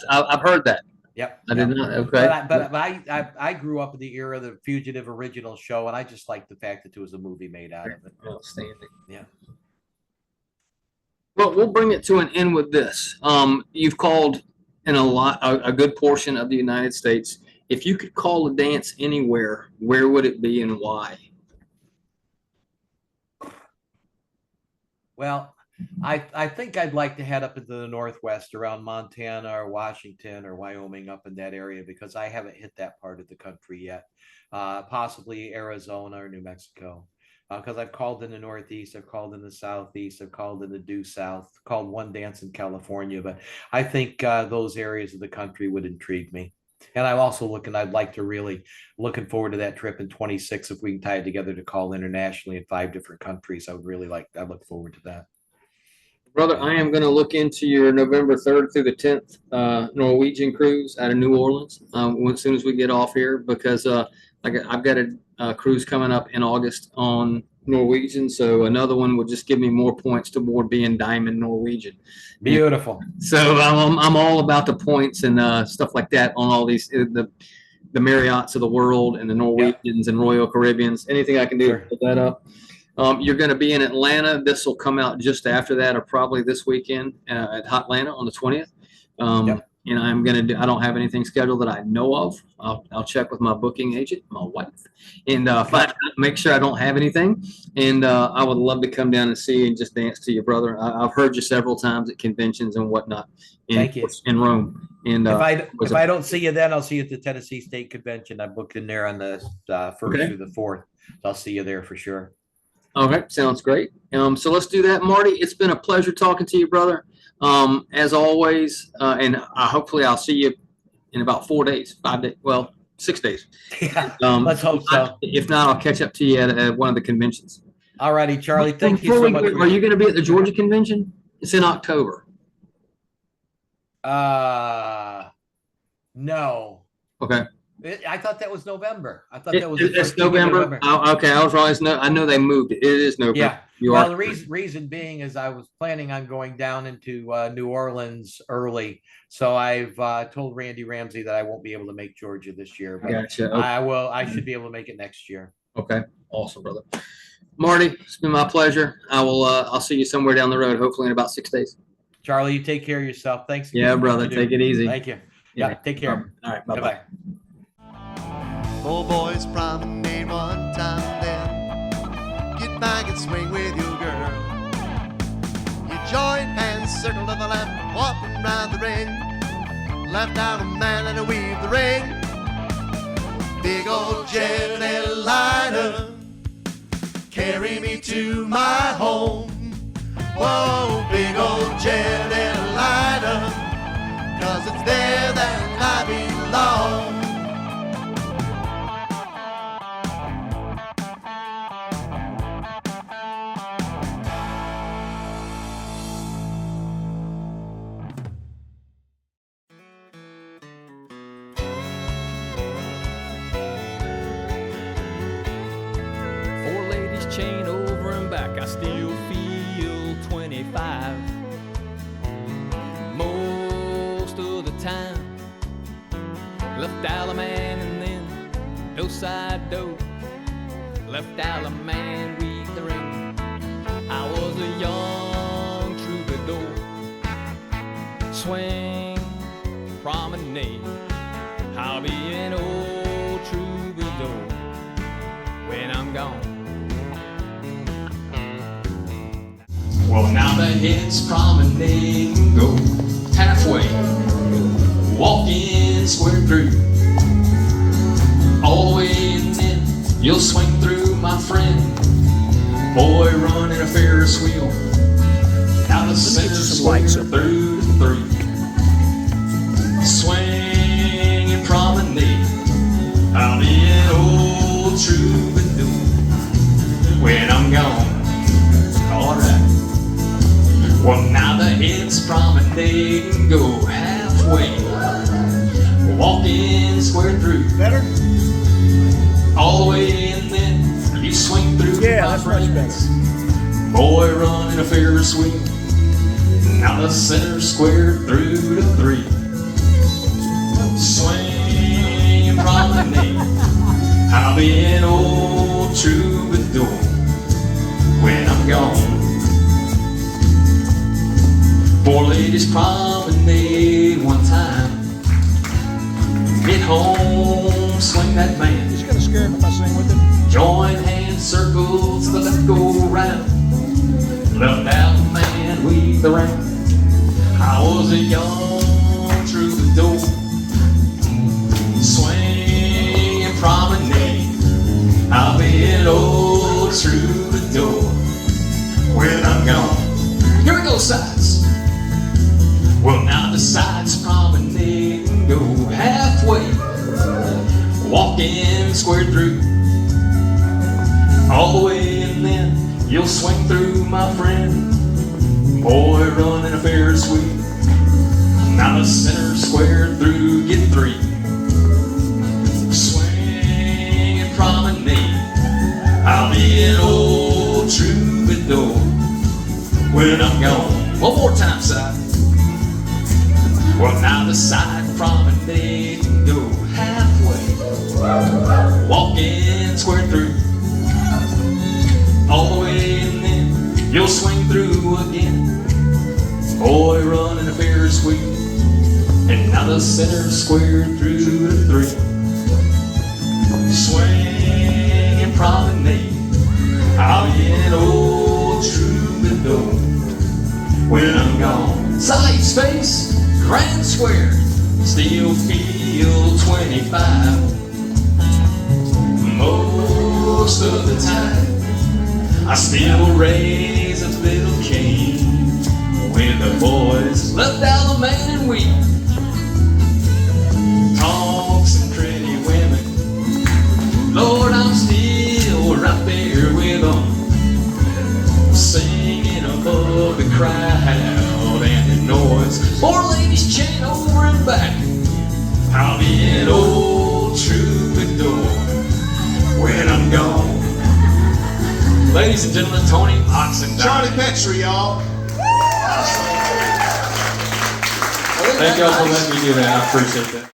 I've heard that. Yep. I did not. Okay. But I grew up in the era of the Fugitive original show, and I just like the fact that there was a movie made out of it. Outstanding. Yeah. Well, we'll bring it to an end with this. You've called in a good portion of the United States. If you could call a dance anywhere, where would it be and why? Well, I think I'd like to head up into the Northwest around Montana or Washington or Wyoming, up in that area, because I haven't hit that part of the country yet. Possibly Arizona or New Mexico. Because I've called in the Northeast, I've called in the Southeast, I've called in the due South, called one dance in California. But I think those areas of the country would intrigue me. And I'm also I'd like to really looking forward to that trip in 26 if we can tie it together to call internationally in 5 different countries. I look forward to that. Brother, I am going to look into your November 3rd through the 10th Norwegian cruise out of New Orleans as soon as we get off here, because I've got a cruise coming up in August on Norwegian, so another one would just give me more points toward being Diamond Norwegian. Beautiful. So I'm all about the points and stuff like that on all these the Marriotts of the world and the Norwegians and Royal Caribbeans. Anything I can do to put that up. You're going to be in Atlanta. This will come out just after that, or probably this weekend at Hotlanta on the 20th. And I'm going to do, I don't have anything scheduled that I know of. I'll check with my booking agent, my wife, and make sure I don't have anything. And I would love to come down and see you and just dance to you, brother. I've heard you several times at conventions and whatnot in Rome. And if I don't see you then, I'll see you at the Tennessee State Convention. I'm booked in there on the 1st through the 4th. So I'll see you there for sure. Okay, sounds great. So let's do that, Marty. It's been a pleasure talking to you, brother. As always, and hopefully I'll see you in about 4 days, 5 days, 6 days. Yeah, let's hope so. If not, I'll catch up to you at one of the conventions. All righty, Charlie. Thank you so much. Are you going to be at the Georgia convention? It's in October. No. Okay. I thought that was November. I thought that was it's November. Okay, I was wrong. I know they moved it. It is November. Yeah. Well, the reason being is I was planning on going down into New Orleans early, so I've told Randy Ramsey that I won't be able to make Georgia this year. But gotcha. Okay. I should be able to make it next year. Okay. Awesome, brother. Marty, it's been my pleasure. I'll see you somewhere down the road, hopefully in about 6 days. Charlie, you take care of yourself. Thanks. Yeah, brother. Take it easy. Thank you. Yeah, take care. All right, bye-bye. Oh, boys, promenade one time then. Get back and swing with your girl. You join hands, circle to the left, walking round the ring. Left out a man and a weave the ring. Big old jet liner, carry me to my home. Whoa, big old jet liner, 'cause it's there that I belong. Chain over and back, I still feel 25 most of the time. Left Alaman and then no side door. Left Alaman with the ring. I was a young troubadour. Swing, promenade, I'll be an old troubadour when I'm gone. Well, now the heads promenade and go halfway, walking square through. All the way and then you'll swing through, my friend. Boy, running a Ferris wheel. Now the center square through to three. Swing and promenade, I'll be an old troubadour when I'm gone. All right. Well, now the heads promenade and go halfway, walking square through. Better? All the way and then you swing through. Yeah, that's friends. Boy, running a Ferris wheel. Now the center square through to three. Swing and promenade, I'll be an old troubadour when I'm gone. Four ladies promenade one time. Get home, swing that man. He's gonna scare him if I sing with him. Join hands, circle to the left, go round. Left out man, weave the round. I was a young troubadour. Swing and promenade, I'll be an old troubadour when I'm gone. Here we go, sides. Well, now the sides promenade and go halfway, walking square through. All the way and then you'll swing through, my friend. Boy, running a Ferris wheel. Now the center square through, get three. Swing and promenade, I'll be an old troubadour when I'm gone. One more time, side. Well, now the side promenade and go halfway, walking square through. All the way and then you'll swing through again. Boy, running a Ferris wheel. And now the center square through to three. Swing and promenade, I'll be an old troubadour when I'm gone. Side space, grand square, still feel 25 most of the time. I still raise a little cane when the boys left out the man and we talk some pretty women. Lord, I'm still right there with them, singing above the crowd and the noise. Four ladies chain over and back, I'll be an old troubadour when I'm gone. Ladies and gentlemen, Tony Oxendine. Charlie Petrie, y'all. Thank y'all for letting me do that. I appreciate that.